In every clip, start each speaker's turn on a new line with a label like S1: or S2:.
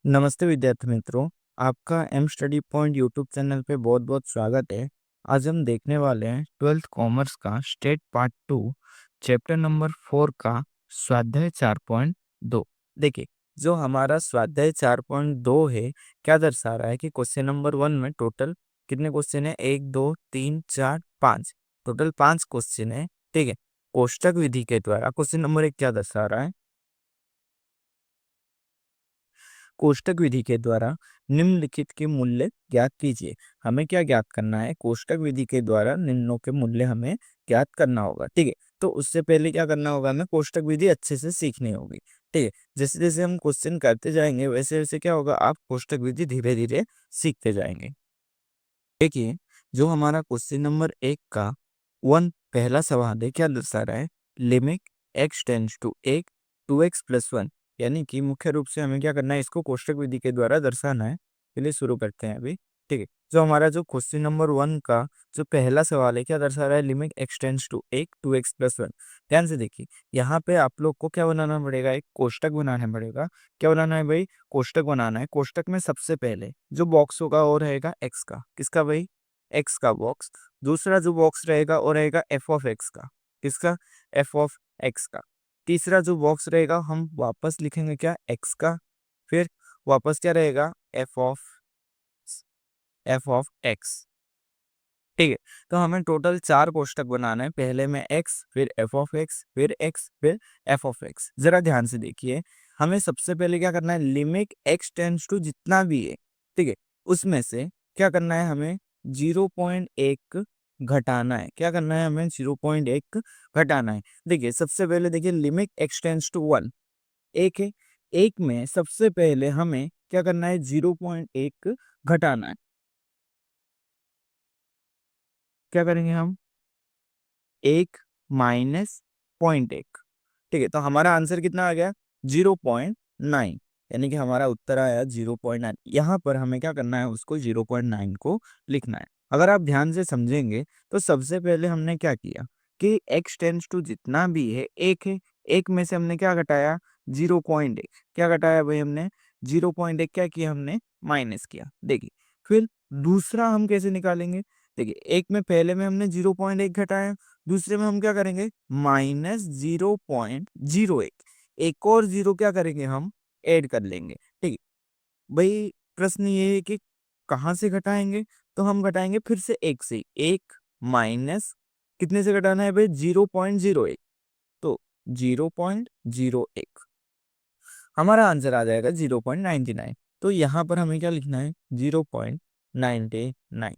S1: नमस्ते विद्यार्थी मित्रों, आपका M study point YouTube channel पे बहुत बहुत स्वागत है। आज हम देखने वाले हैं 12th कॉमर्स का स्टेट पार्ट 2 चैप्टर नंबर 4 का स्वाध्याय 4.2। देखिए, जो हमारा स्वाध्याय 4.2 है, क्या दर्शा रहा है कि क्वेश्चन नंबर 1 में टोटल कितने क्वेश्चन है? 1 2 3 4 5, टोटल 5 क्वेश्चन है। ठीक है, कोष्टक विधि के द्वारा क्वेश्चन नंबर 1 क्या दर्शा रहा है? कोष्टक विधि के द्वारा निम्नलिखित के मूल्य ज्ञात कीजिए। हमें क्या ज्ञात करना है? कोष्टक विधि के द्वारा निम्नों के मूल्य हमें ज्ञात करना होगा। ठीक है, तो उससे पहले क्या करना होगा? हमें कोष्टक विधि अच्छे से सीखनी होगी। ठीक है, जैसे जैसे हम क्वेश्चन करते जाएंगे वैसे वैसे क्या होगा, आप कोष्टक विधि धीरे धीरे सीखते जाएंगे। देखिए, जो हमारा क्वेश्चन नंबर 1 का 1 पहला सवाल है, क्या दर्शा रहा है? Limit x tends to 1 2x plus 1, यानी कि मुख्य रूप से हमें क्या करना है? इसको कोष्टक विधि के द्वारा दर्शाना है। चलिए शुरू करते हैं अभी। ठीक है, जो हमारा जो क्वेश्चन नंबर 1 का जो पहला सवाल है, क्या दर्शा रहा है? Limit x tends to 1 2x plus 1। ध्यान से देखिए, यहाँ पे आप लोग को क्या बनाना पड़ेगा? एक कोष्टक बनाना पड़ेगा। क्या बनाना है भाई? कोष्टक बनाना है। कोष्टक में सबसे पहले जो बॉक्स होगा वो रहेगा x का। किसका भाई? x का बॉक्स। दूसरा जो बॉक्स रहेगा वो रहेगा f ऑफ x का। किसका? f ऑफ x का। तीसरा जो बॉक्स रहेगा हम वापस लिखेंगे क्या? x का। फिर वापस क्या रहेगा? f of x। ठीक है, तो हमें टोटल 4 कोष्टक बनाना है। पहले में x, फिर f ऑफ x, फिर x, फिर f ऑफ x। जरा ध्यान से देखिए, हमें सबसे पहले क्या करना है? लिमिट x टेंड्स टू जितना भी है, ठीक है, उसमें से क्या करना है? हमें 0.1 घटाना है। क्या करना है? हमें 0.1 घटाना है। देखिए, सबसे पहले देखिए, लिमिट x टेंड्स टू 1 एक है। एक में सबसे पहले हमें क्या करना है? 0.1 घटाना है। क्या करेंगे हम? 1 - 0.1। ठीक है, तो हमारा आंसर कितना आ गया? 0.9, यानी कि हमारा उत्तर आया 0.9। यहाँ पर हमें क्या करना है? उसको 0.9 को लिखना है। अगर आप ध्यान से समझेंगे तो सबसे पहले हमने क्या किया कि x टेंड्स टू जितना भी है एक है, एक में से हमने क्या घटाया? 0.1। क्या घटाया भाई हमने? 0.1 क्या किया हमने? माइनस किया। देखिए, फिर दूसरा हम कैसे निकालेंगे? देखिए, एक में पहले में हमने 0.1 घटाया, दूसरे में हम क्या करेंगे? -0.01। एक और जीरो क्या करेंगे? हम ऐड कर लेंगे। ठीक है भाई, प्रश्न ये है कि कहाँ से घटाएंगे? तो हम घटाएंगे फिर से एक से। एक माइनस कितने से घटाना है भाई? 0.01। तो 0.01 हमारा आंसर आ जाएगा 0.99। तो यहाँ पर हमें क्या लिखना है? 0.99।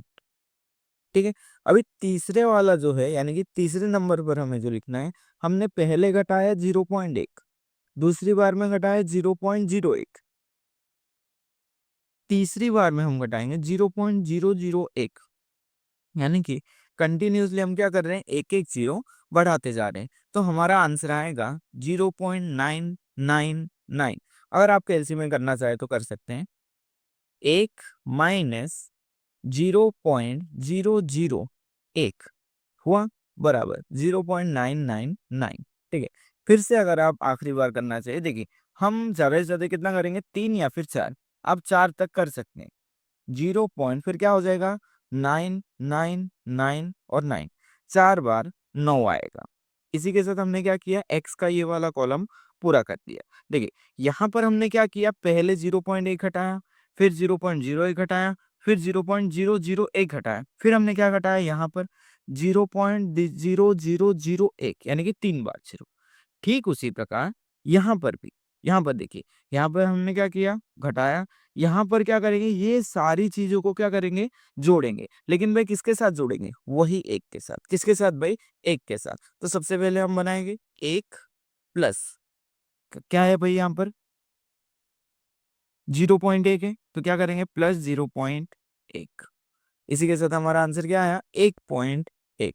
S1: ठीक है, अभी तीसरे वाला जो है, यानी कि तीसरे नंबर पर हमें जो लिखना है, हमने पहले घटाया 0.1, दूसरी बार में घटाया 0.01, तीसरी बार में हम घटाएंगे 0.001। यानी कि कंटिन्यूसली हम क्या कर रहे हैं? एक एक जीरो बढ़ाते जा रहे हैं। तो हमारा आंसर आएगा 0.999। अगर आप कैलसी में करना चाहे तो कर सकते हैं। 1 - 0.001 हुआ बराबर 0.999। ठीक है, फिर से अगर आप आखिरी बार करना चाहिए, देखिए हम ज्यादा से ज्यादा कितना करेंगे? 3 या फिर 4। आप 4 तक कर सकते हैं। 0 पॉइंट फिर क्या हो जाएगा? 999 और 9, 4 बार 9 आएगा। इसी के साथ हमने क्या किया? एक्स का ये वाला कॉलम पूरा कर दिया। देखिए, यहाँ पर हमने क्या किया? पहले 0.1 घटाया, फिर 0.01 घटाया, फिर 0.001 घटाया, फिर हमने क्या घटाया? यहाँ पर 0.0001, यानी कि 3 बार 0। ठीक उसी प्रकार यहाँ पर भी, यहाँ पर देखिए, यहाँ पर हमने क्या किया? घटाया। यहाँ पर क्या करेंगे? ये सारी चीजों को क्या करेंगे? जोड़ेंगे। लेकिन भाई किसके साथ जोड़ेंगे? वही एक के साथ। किसके साथ भाई? एक के साथ। तो सबसे पहले हम बनाएंगे एक प्लस, क्या है भाई? यहाँ पर 0.1 है, तो क्या करेंगे? प्लस 0.1। इसी के साथ हमारा आंसर क्या आया? 1.1।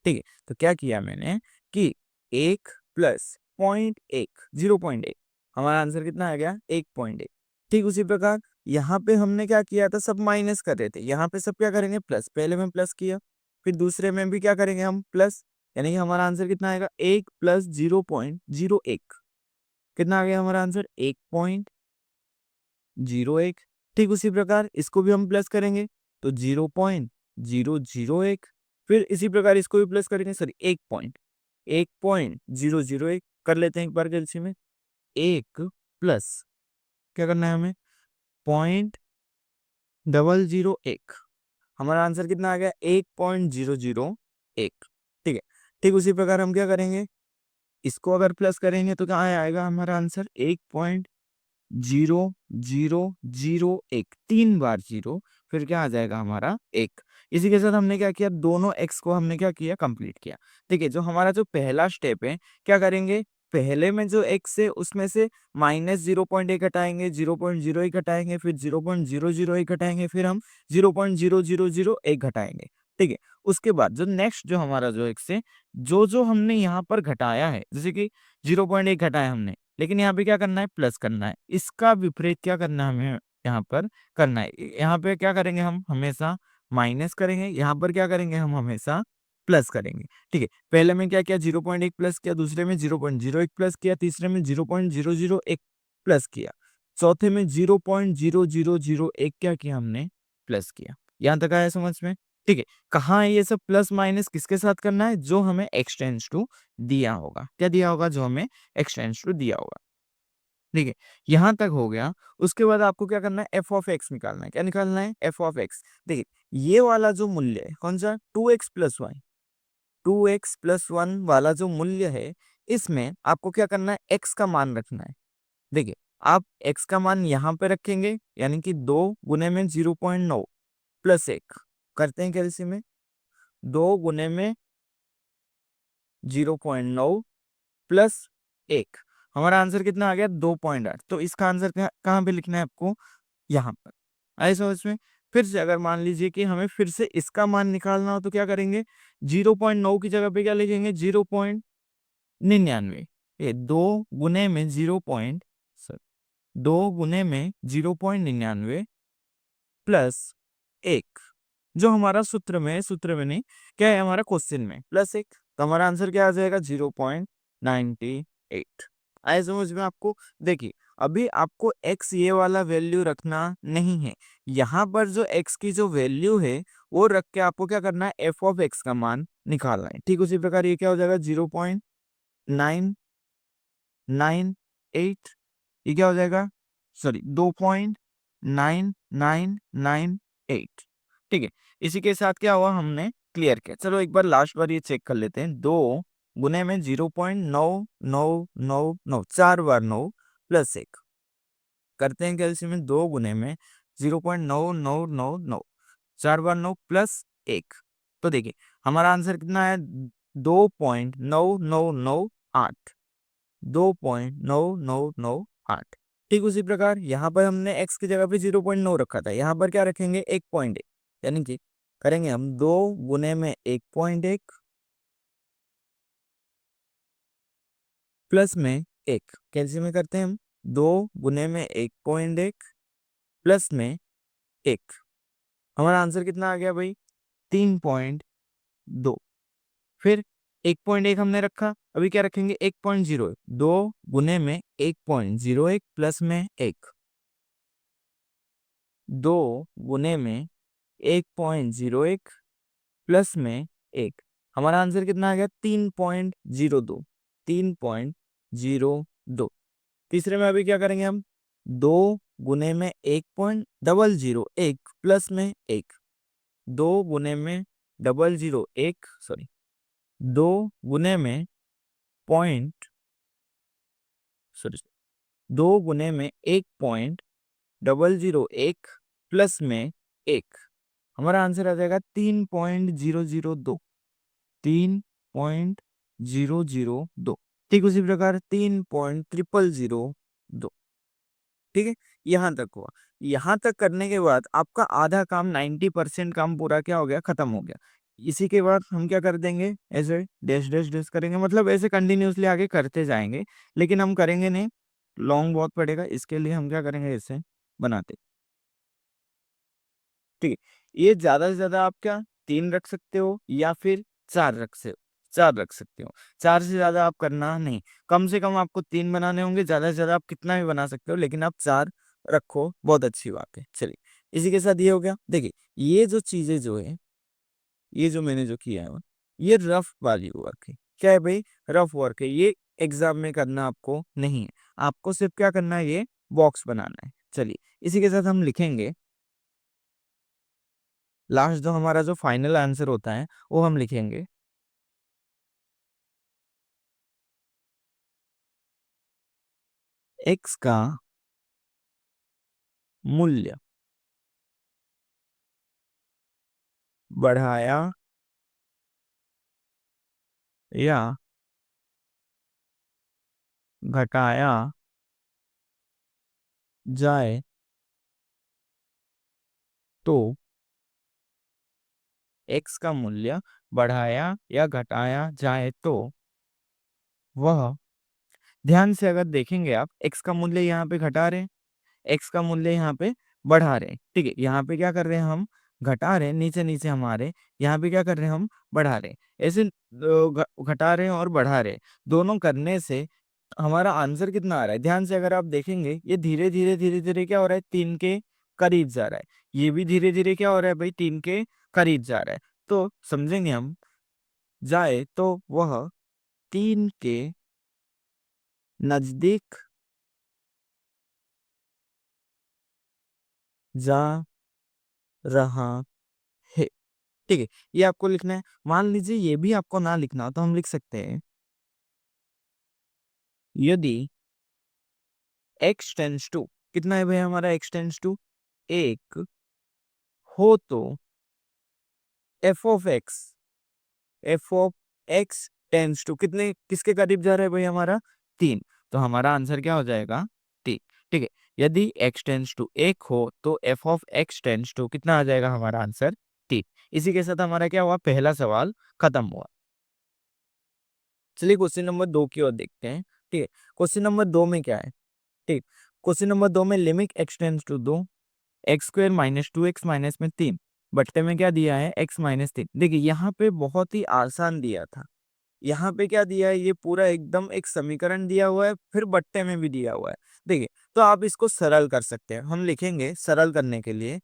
S1: ठीक है, तो क्या किया मैंने कि 1 प्लस 0.1, 0.1, हमारा आंसर कितना आ गया? 1.1। ठीक उसी प्रकार यहाँ पे हमने क्या किया था? सब माइनस कर रहे थे, यहाँ पे सब क्या करेंगे? प्लस। पहले में प्लस किया, फिर दूसरे में भी क्या करेंगे? हम प्लस। यानी कि हमारा आंसर कितना आएगा? 1 प्लस 0.01। कितना आ गया हमारा आंसर? 0.001। ठीक उसी प्रकार इसको भी हम प्लस करेंगे तो 0.001। फिर इसी प्रकार इसको भी प्लस करेंगे, सॉरी 1.001 कर लेते हैं एक बार एलसीएम में। 1 प्लस क्या करना है हमें, 0.001। हमारा आंसर कितना आ गया, 1.001। ठीक है। ठीक उसी प्रकार हम क्या करेंगे, इसको अगर प्लस करेंगे तो क्या आएगा हमारा आंसर, 1.00001। 3 बार 0, फिर क्या आ जाएगा हमारा 1। इसी के साथ हमने क्या किया, दोनों x को हमने क्या किया, कंप्लीट किया। ठीक है। जो हमारा जो पहला स्टेप है, क्या करेंगे, पहले में जो x है उसमें से -0.1 हटाएंगे, 0.01 हटाएंगे, फिर 0.001 हटाएंगे, फिर हम 0.0001 घटाएंगे। ठीक है। उसके बाद जो नेक्स्ट जो हमारा जो x है, जो जो हमने यहाँ पर घटाया है, जैसे कि 0.1 घटाया हमने, लेकिन यहाँ पे क्या करना है, प्लस करना है। इसका विपरीत क्या करना है हमें यहाँ पर करना है, यहाँ पे क्या करेंगे हम हमेशा माइनस करेंगे, यहाँ पर क्या करेंगे हम हमेशा प्लस करेंगे। ठीक है। पहले में क्या किया, 0.1 प्लस किया, दूसरे में 0.01 प्लस किया, तीसरे में 0.001 प्लस किया, चौथे में 0.0001 क्या किया हमने, प्लस किया। यहाँ तक आया समझ में। ठीक है। कहाँ है ये सब प्लस माइनस, किसके साथ करना है, जो हमें एक्सटेंस टू दिया होगा। क्या दिया होगा, जो हमें एक्सटेंस टू दिया होगा। ठीक है। यहां तक हो गया। उसके बाद आपको क्या करना है, एफ ऑफ एक्स निकालना है। क्या निकालना है, एफ ऑफ एक्स। देखिए ये वाला जो मूल्य है कौन सा, 2x+1, 2x+1 वाला जो मूल्य है, इसमें आपको क्या करना है, x का मान रखना है। देखिए आप x का मान यहाँ पे रखेंगे, यानी कि 2 × 0.9 + 1 करते हैं कैसे में, 2 × 0.9 + 1, हमारा आंसर कितना आ गया, 2.8। तो इसका आंसर कहाँ पे लिखना है आपको, यहाँ पर। आए समझ में। फिर से अगर मान लीजिए कि हमें फिर से इसका मान निकालना हो तो क्या करेंगे, 0.9 की जगह पे क्या लिखेंगे, 0.99। ये 2 × 0.99 + 1, जो हमारा सूत्र में नहीं, क्या है हमारा क्वेश्चन में, +1। तो हमारा आंसर क्या आ जाएगा, 0.98। आए समझ में आपको। देखिए अभी आपको x ये वाला वैल्यू रखना नहीं है, यहाँ पर जो x की जो वैल्यू है वो रख के आपको क्या करना है, f ऑफ x का मान निकालना है। ठीक उसी प्रकार ये क्या हो जाएगा, 0.998, ये क्या हो जाएगा, सॉरी 2.9998। ठीक है। इसी के साथ क्या हुआ, हमने क्लियर किया। चलो एक बार लास्ट बार ये चेक कर लेते हैं, 2 × 0.9999, 4 बार 9 + 1 करते हैं कैलसी में, 2 × 0.9999, 4 बार 9 + 1। तो देखिए हमारा आंसर कितना है, 2.9998, 2.9998। ठीक उसी प्रकार यहाँ पर हमने x की जगह पे 0.9 रखा था, यहाँ पर क्या रखेंगे, 1.1, यानी कि करेंगे हम 2 × 1.1 प्लस में 1, कैसे में करते हैं हम, 2 × 1.1 प्लस में 1, हमारा आंसर कितना आ गया भाई, 3.2। फिर 1.1 हमने रखा, अभी क्या रखेंगे, 1.01, 2 × 1.01 प्लस में 1, 2 × 1.01 प्लस में 1, हमारा आंसर कितना आ गया, 3.02, 3.02। तीसरे में अभी क्या करेंगे हम, 2 × 1.001 प्लस में 1, 2 × 001, सॉरी 2 × पॉइंट, सॉरी 2 × 1.001 प्लस में 1, हमारा आंसर आ जाएगा 3.002, 3.002। ठीक उसी प्रकार 3.000। ठीक है। यहाँ तक हुआ। यहाँ तक करने के बाद आपका आधा काम, 90% काम पूरा क्या हो गया, खत्म हो गया। इसी के बाद हम क्या कर देंगे, ऐसे डैश डैश डैश करेंगे, मतलब ऐसे कंटिन्यूअसली आगे करते जाएंगे, लेकिन हम करेंगे नहीं, लॉन्ग बहुत पड़ेगा, इसके लिए हम क्या करेंगे, ऐसे बनाते। ठीक है। ये ज्यादा से ज्यादा आप क्या 3 रख सकते हो या फिर 4 रख सकते हो। 4 से ज्यादा आप करना नहीं, कम से कम आपको 3 बनाने होंगे, ज्यादा से ज्यादा आप कितना भी बना सकते हो, लेकिन आप 4 रखो, बहुत अच्छी बात है। चलिए, इसी के साथ ये हो गया। देखिए, ये जो चीजें जो है, ये जो मैंने जो किया है ये रफ वाली वर्क है। क्या है भाई? रफ वर्क है। ये एग्जाम में करना आपको नहीं है, आपको सिर्फ क्या करना है, ये बॉक्स बनाना है। चलिए, इसी के साथ हम लिखेंगे लास्ट जो हमारा जो फाइनल आंसर होता है वो हम लिखेंगे x का मूल्य बढ़ाया या घटाया जाए तो x का मूल्य बढ़ाया या घटाया जाए तो वह, ध्यान से अगर देखेंगे आप, x का मूल्य यहाँ पे घटा रहे हैं, x का मूल्य यहाँ पे बढ़ा रहे हैं। ठीक है, यहाँ पे क्या कर रहे हैं हम, घटा रहे हैं, नीचे नीचे हमारे यहाँ पे क्या कर रहे हैं हम, बढ़ा रहे हैं। ऐसे घटा रहे हैं और बढ़ा रहे हैं, दोनों करने से हमारा आंसर कितना आ रहा है? ध्यान से अगर आप देखेंगे, ये धीरे धीरे धीरे धीरे क्या हो रहा है, 3 के करीब जा रहा है। ये भी धीरे धीरे क्या हो रहा है भाई, 3 के करीब जा रहा है। तो समझेंगे हम, जाए तो वह 3 के नजदीक जा रहा है। ठीक है, ये आपको लिखना है। मान लीजिए ये भी आपको ना लिखना हो तो हम लिख सकते हैं, यदि x टेंस टू, कितना है भाई हमारा x टेंस टू 1 हो तो f of x tends to कितने, किसके करीब जा रहा है भाई हमारा, 3। तो हमारा आंसर क्या हो जाएगा, 3। ठीक है, यदि x टेंस टू 1 हो तो f of x tends to कितना आ जाएगा हमारा आंसर, 3। इसी के साथ हमारा क्या हुआ, पहला सवाल खत्म हुआ। चलिए क्वेश्चन नंबर 2 की ओर देखते हैं। ठीक है, क्वेश्चन नंबर 2 में क्या है? ठीक, क्वेश्चन नंबर 2 में limit x tends to 2, x square minus 2x minus में 3, बट्टे में क्या दिया है, x माइनस 3। देखिए, यहाँ पे बहुत ही आसान दिया था। यहाँ पे क्या दिया है, ये पूरा एकदम एक समीकरण दिया हुआ है, फिर बट्टे में भी दिया हुआ है। देखिए, तो आप इसको सरल कर सकते हैं। हम लिखेंगे सरल करने के लिए,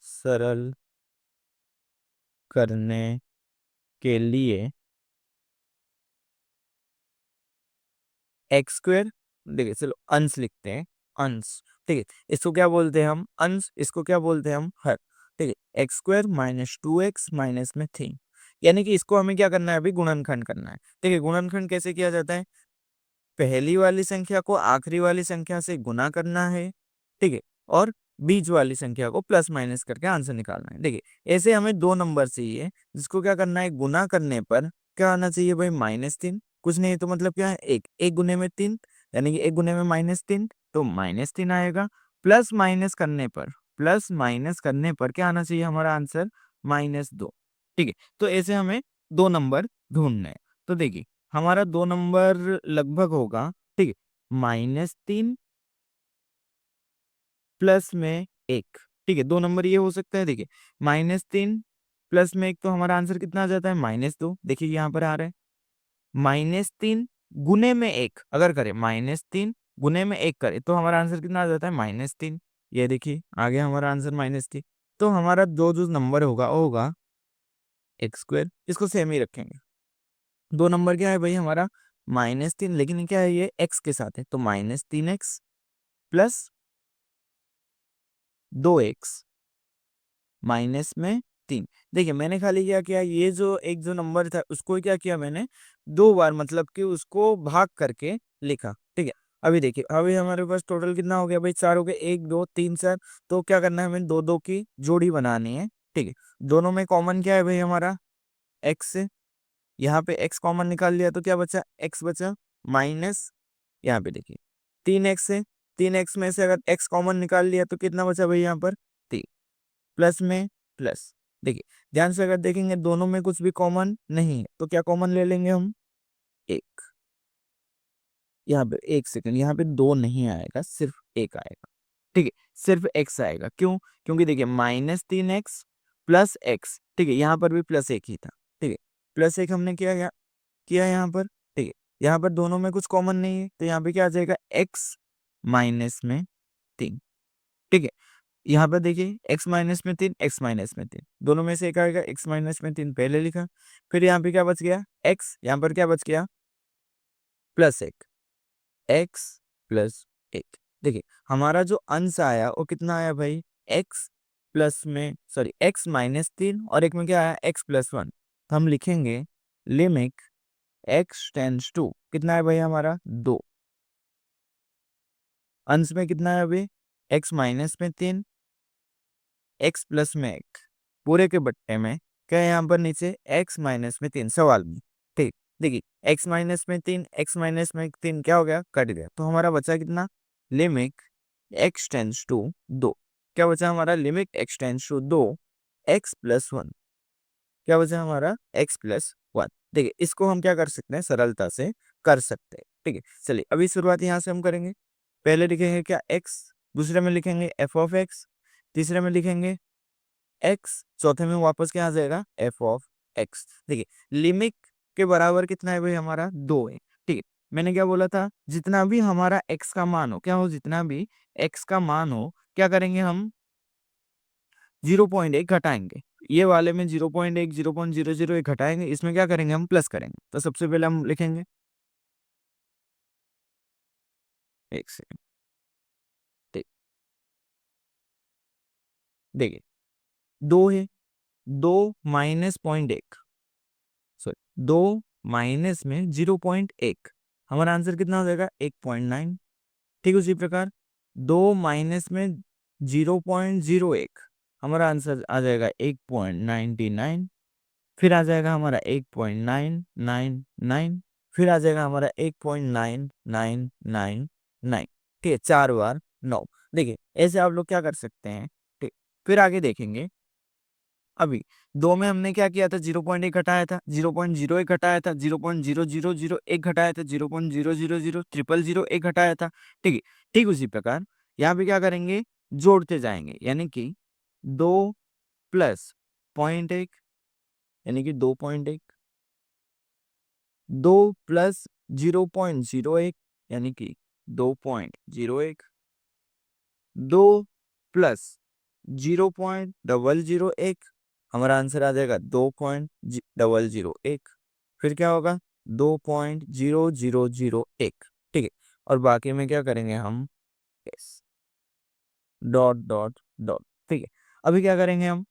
S1: सरल करने के लिए एक्स स्क्वायर, देखिए चलो अंश लिखते हैं, अंश। ठीक है, इसको क्या बोलते हैं हम, अंश। इसको क्या बोलते हैं हम, हर। ठीक है, x square minus 2x minus में 3, यानी कि इसको हमें क्या करना है, अभी गुणनखंड करना है। ठीक है, गुणनखंड कैसे किया जाता है, पहली वाली संख्या को आखिरी वाली संख्या से गुना करना है। ठीक है, और बीच वाली संख्या को प्लस माइनस करके आंसर निकालना है। देखिए, ऐसे हमें 2 नंबर चाहिए, जिसको क्या करना है, गुना करने पर क्या आना चाहिए भाई, -3। कुछ नहीं तो मतलब क्या है, एक एक गुने में 3, यानी कि एक गुने में -3, तो -3 आएगा। प्लस माइनस करने पर, प्लस माइनस करने पर क्या आना चाहिए हमारा आंसर, -2। ठीक है, तो ऐसे हमें 2 नंबर ढूंढने हैं। तो देखिए, हमारा 2 नंबर लगभग होगा, ठीक है, -3 प्लस में 1। ठीक है, 2 नंबर ये हो सकता है। देखिए, -3 प्लस में 1, तो हमारा आंसर कितना आ जाता है, -2। देखिए यहाँ पर आ रहा है, -3 गुने में 1 अगर करें, -3 गुने में 1 करें तो हमारा आंसर कितना आ जाता है, -3। ये देखिए आ गया हमारा आंसर -3। तो हमारा जो जो नंबर होगा वो होगा एक्स स्क्वायर, इसको सेम ही रखेंगे। 2 नंबर क्या है भाई हमारा, -3, लेकिन क्या है, ये x के साथ है, तो -3x प्लस 2x माइनस में 3। देखिए, मैंने खाली क्या किया, ये जो एक जो नंबर था उसको क्या किया मैंने, 2 बार मतलब कि उसको भाग करके लिखा। ठीक है, अभी देखिए, अभी हमारे पास टोटल कितना हो गया भाई, 4 हो गए, 1 2 3 4। तो क्या करना है, हमें 2 2 की जोड़ी बनानी है। ठीक है, दोनों में कॉमन क्या है भाई हमारा, x है। यहाँ पे x कॉमन निकाल लिया तो क्या बचा, x बचा, माइनस यहाँ पे देखिए 3x है, 3x में से अगर x कॉमन निकाल लिया तो कितना बचा भाई यहाँ पर, 3, प्लस में प्लस। देखिए, ध्यान से अगर देखेंगे, दोनों में कुछ भी कॉमन नहीं है, तो क्या कॉमन ले लेंगे हम, 1। यहाँ पे 1 सेकंड, यहाँ पे 2 नहीं आएगा, सिर्फ 1 आएगा। ठीक है, सिर्फ x आएगा, क्यों, क्योंकि देखिए -3x प्लस x, ठीक है, यहाँ पर भी +1 ही था। ठीक है, +1 हमने किया यहाँ पर। ठीक है, यहाँ पर दोनों में कुछ कॉमन नहीं है, तो यहाँ पे क्या आ जाएगा, x माइनस में 3। ठीक है, यहाँ पर देखिए x माइनस में 3, x माइनस में 3, दोनों में से एक आएगा। x माइनस में 3 पहले लिखा, फिर यहाँ पे क्या बच गया x, यहाँ पर क्या बच गया +1, x +1। देखिए हमारा जो अंश आया वो कितना आया भाई, x प्लस में सॉरी x माइनस 3 और एक में क्या आया x+1। तो हम लिखेंगे लिमिट x टेंड्स टू कितना है भाई हमारा 2, अंश में कितना है अभी x माइनस में 3, x प्लस में 1, पूरे के बट्टे में क्या है यहाँ पर नीचे x माइनस में 3 सवाल में। ठीक, देखिए x माइनस में 3, x माइनस में 3 क्या हो गया, कट गया। तो हमारा बचा कितना, लिमिट x टेंड्स टू 2, क्या बचा हमारा limit x tends to 2, x+1, क्या बचा हमारा x+1। देखिए इसको हम क्या कर सकते हैं, सरलता से कर सकते हैं। ठीक है, चलिए अभी शुरुआत यहाँ से हम करेंगे। पहले लिखेंगे क्या x, दूसरे में लिखेंगे f(x), तीसरे में लिखेंगे x, चौथे में वापस क्या आ जाएगा f(x). देखिए लिमिट के बराबर कितना है भाई हमारा 2 है। ठीक है, मैंने क्या बोला था, जितना भी हमारा x का मान हो, क्या हो, जितना भी x का मान हो, क्या करेंगे हम 0.1 घटाएंगे। ये वाले में 0.1 0.001 घटाएंगे, इसमें क्या करेंगे हम प्लस करेंगे। तो सबसे पहले हम लिखेंगे, एक सेकंड, ठीक, देखिए 2 है, 2 माइनस 0.1, सॉरी 2 माइनस में 0.1, हमारा आंसर कितना हो जाएगा 1.9। ठीक उसी प्रकार 2 माइनस में 0.01, हमारा आंसर आ जाएगा 1.99। फिर आ जाएगा हमारा 8.999, फिर आ जाएगा हमारा 8.9999। ठीक है, 4 बार 9। देखिए ऐसे आप लोग क्या कर सकते हैं। ठीक, फिर आगे देखेंगे। अभी 2 में हमने क्या किया था, 0.1 घटाया था, 0.01 घटाया था, 0.0001 घटाया था, 0.00000001 घटाया था। ठीक है, ठीक उसी प्रकार यहाँ पे क्या करेंगे, जोड़ते जाएंगे, यानी कि 2 प्लस 0.1 यानी कि 2.1, 2 प्लस 0.01 यानी कि 2.01, 2 प्लस 0.001, हमारा आंसर आ जाएगा 2.001। फिर क्या होगा 2.0001। ठीक है, और बाकी में क्या करेंगे हम, यस, डॉट डॉट डॉट। ठीक है, अभी क्या करेंगे हम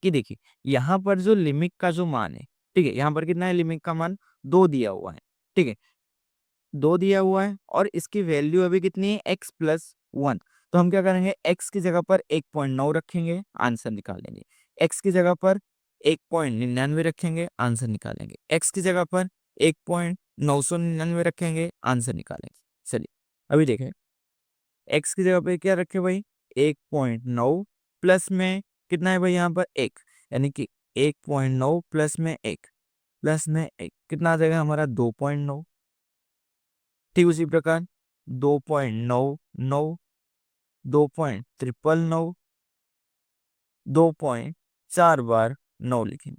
S1: कि देखिए यहाँ पर जो लिमिट का जो मान है, ठीक है, यहाँ पर कितना है लिमिट का मान 2 दिया हुआ है। ठीक है, 2 दिया हुआ है और इसकी वैल्यू अभी कितनी है x+1। तो हम क्या करेंगे, x की जगह पर 1.9 रखेंगे, आंसर निकालेंगे। x की जगह पर 1.99 रखेंगे, आंसर निकालेंगे। x की जगह पर 1.999 रखेंगे, आंसर निकालेंगे। चलिए अभी देखें, x की जगह पे क्या रखे भाई 1.9, प्लस में कितना है भाई यहाँ पर 1, यानी कि 1.9 प्लस में 1, प्लस में 1 कितना आ जाएगा हमारा 2.9। ठीक उसी प्रकार 2.99, 2.999, 2.4 बार 9 लिखेंगे।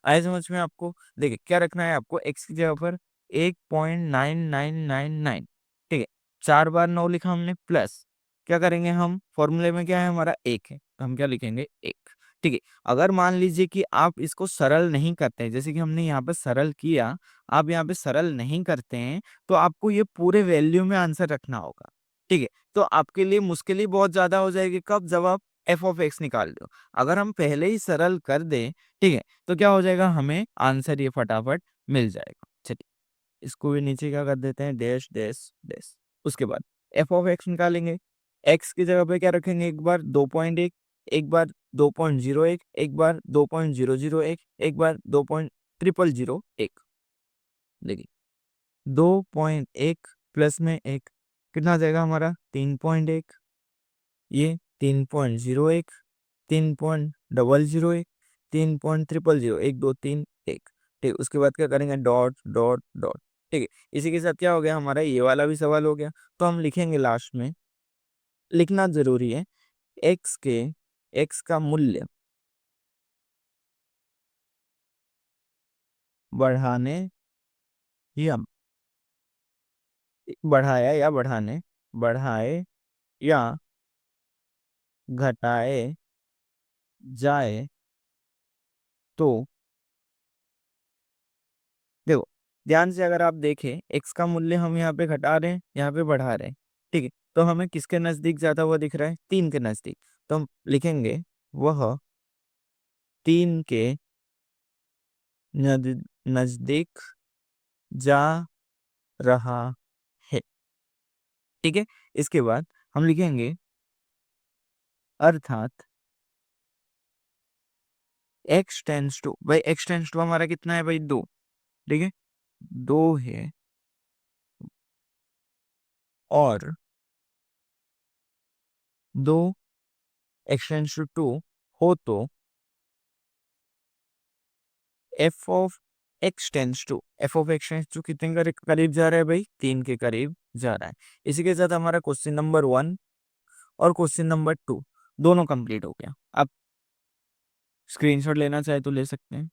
S1: आए समझ में आपको। देखिए क्या रखना है आपको, x की जगह पर 1.9999। ठीक है, 4 बार 9 लिखा हमने, प्लस क्या करेंगे हम, फॉर्मूले में क्या है हमारा 1 है, तो हम क्या लिखेंगे 1। ठीक है, अगर मान लीजिए कि आप इसको सरल नहीं करते हैं, जैसे कि हमने यहाँ पे सरल किया, आप यहाँ पे सरल नहीं करते हैं, तो आपको ये पूरे वैल्यू में आंसर रखना होगा। ठीक है, तो आपके लिए मुश्किल ही बहुत ज्यादा हो जाएगी, कब, जब आप f(x) निकाल दो। अगर हम पहले ही सरल कर दें, ठीक है, तो क्या हो जाएगा, हमें आंसर ये फटाफट मिल जाएगा। चलिए इसको भी नीचे क्या कर देते हैं, डैश डैश डैश। उसके बाद f(x) निकालेंगे। x की जगह पे क्या रखेंगे, एक बार 2.1, एक बार 2.01, एक बार 2.001, एक बार 2.001। देखिए 2.1 प्लस में 1 कितना आ जाएगा हमारा 3.1, ये 3.01, 3.001, 3.000, 1 2 3 1। ठीक, उसके बाद क्या करेंगे, डॉट डॉट डॉट। ठीक है, इसी के साथ क्या हो गया हमारा, ये वाला भी सवाल हो गया। तो हम लिखेंगे लास्ट में, लिखना जरूरी है, x का मूल्य बढ़ाने या बढ़ाया या बढ़ाने बढ़ाए या घटाए जाए तो देखो, ध्यान से अगर आप देखें, x का मूल्य हम यहाँ पे घटा रहे हैं, यहाँ पे बढ़ा रहे हैं। ठीक है, तो हमें किसके नजदीक ज्यादा हुआ दिख रहा है? 3 के नजदीक। तो हम लिखेंगे वह 3 के नजदीक जा रहा है। ठीक है, इसके बाद हम लिखेंगे अर्थात x टेंस टू, भाई x टेंस टू हमारा कितना है भाई? 2। ठीक है, 2 है और 2 x टेंस टू 2 हो तो f of x tends to, f of x tends to कितने करीब जा रहा है भाई? 3 के करीब जा रहा है। इसी के साथ हमारा क्वेश्चन नंबर 1 और क्वेश्चन नंबर 2 दोनों कंप्लीट हो गया। अब स्क्रीनशॉट लेना चाहे तो ले सकते हैं।